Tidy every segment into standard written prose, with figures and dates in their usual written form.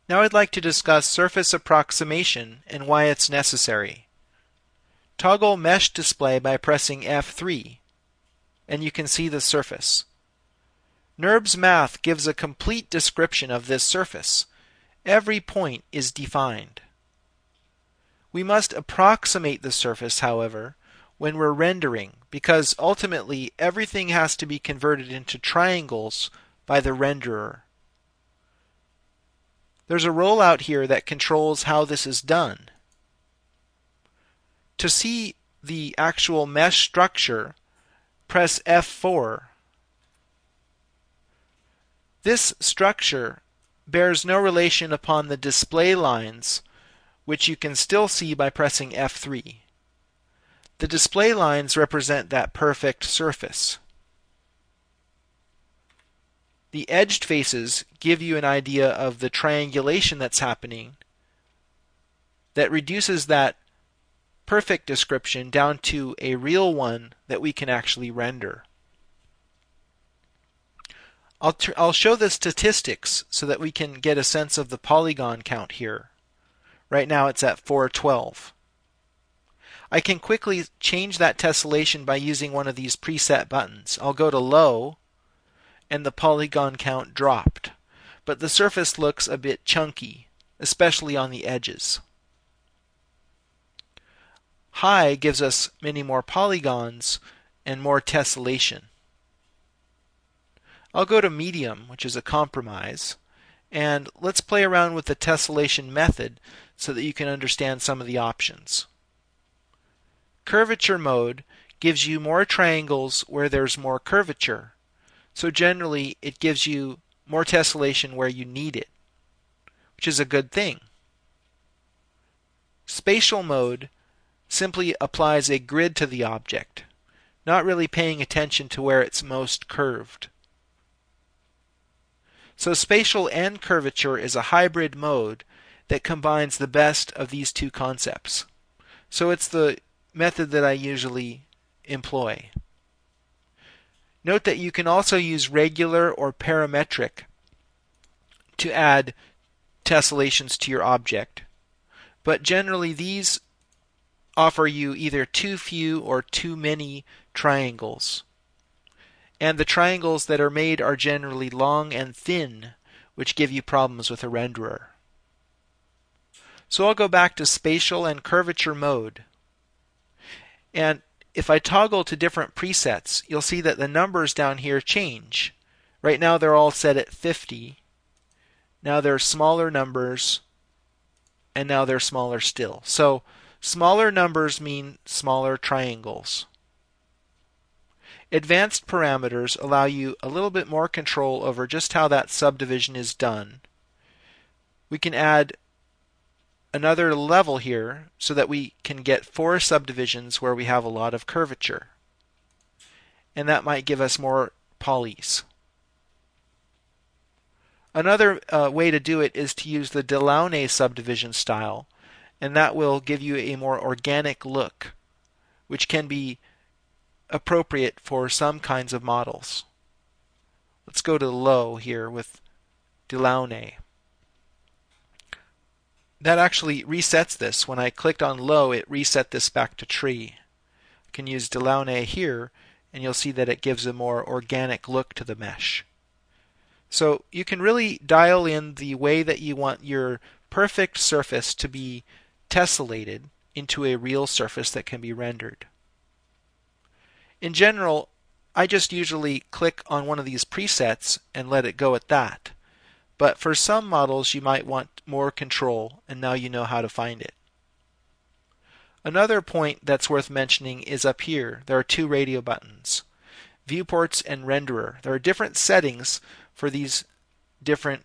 Now I'd like to discuss surface approximation and why it's necessary. Toggle Mesh Display by pressing F3, and you can see the surface. NURBS Math gives a complete description of this surface. Every point is defined. We must approximate the surface, however, when we're rendering, because ultimately everything has to be converted into triangles by the renderer. There's a rollout here that controls how this is done. To see the actual mesh structure, press F4. This structure bears no relation upon the display lines, which you can still see by pressing F3. The display lines represent that perfect surface. The edged faces give you an idea of the triangulation that's happening that reduces that perfect description down to a real one that we can actually render. I'll show the statistics so that we can get a sense of the polygon count here. Right now it's at 412. I can quickly change that tessellation by using one of these preset buttons. I'll go to low, and the polygon count dropped. But the surface looks a bit chunky, especially on the edges. High gives us many more polygons and more tessellation. I'll go to medium, which is a compromise, and let's play around with the tessellation method so that you can understand some of the options. Curvature mode gives you more triangles where there's more curvature. So generally it gives you more tessellation where you need it, which is a good thing. Spatial mode simply applies a grid to the object, not really paying attention to where it's most curved. So spatial and curvature is a hybrid mode that combines the best of these two concepts. So it's the method that I usually employ. Note that you can also use regular or parametric to add tessellations to your object, but generally these offer you either too few or too many triangles. And the triangles that are made are generally long and thin, which give you problems with a renderer. So I'll go back to spatial and curvature mode. And if I toggle to different presets, you'll see that the numbers down here change. Right now they're all set at 50. Now they're smaller numbers, and now they're smaller still. So smaller numbers mean smaller triangles. Advanced parameters allow you a little bit more control over just how that subdivision is done. We can add another level here so that we can get 4 subdivisions where we have a lot of curvature. And that might give us more polys. Another way to do it is to use the delaunay subdivision style, and that will give you a more organic look, which can be appropriate for some kinds of models. Let's go to low here with delaunay. That actually resets this. When I clicked on low, it reset this back to tree. I can use delaunay here, and you'll see that it gives a more organic look to the mesh. So you can really dial in the way that you want your perfect surface to be tessellated into a real surface that can be rendered. In general, I just usually click on one of these presets and let it go at that. But for some models you might want more control, and now you know how to find it. Another point that's worth mentioning is up here. There are 2 radio buttons, viewports and renderer. There are different settings for these different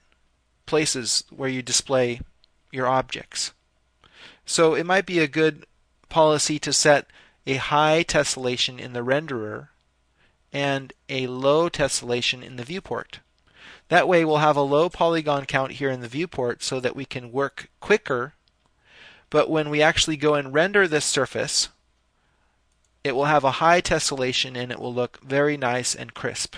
places where you display your objects. So it might be a good policy to set a high tessellation in the renderer and a low tessellation in the viewport. That way we'll have a low polygon count here in the viewport so that we can work quicker, but when we actually go and render this surface, it will have a high tessellation and it will look very nice and crisp.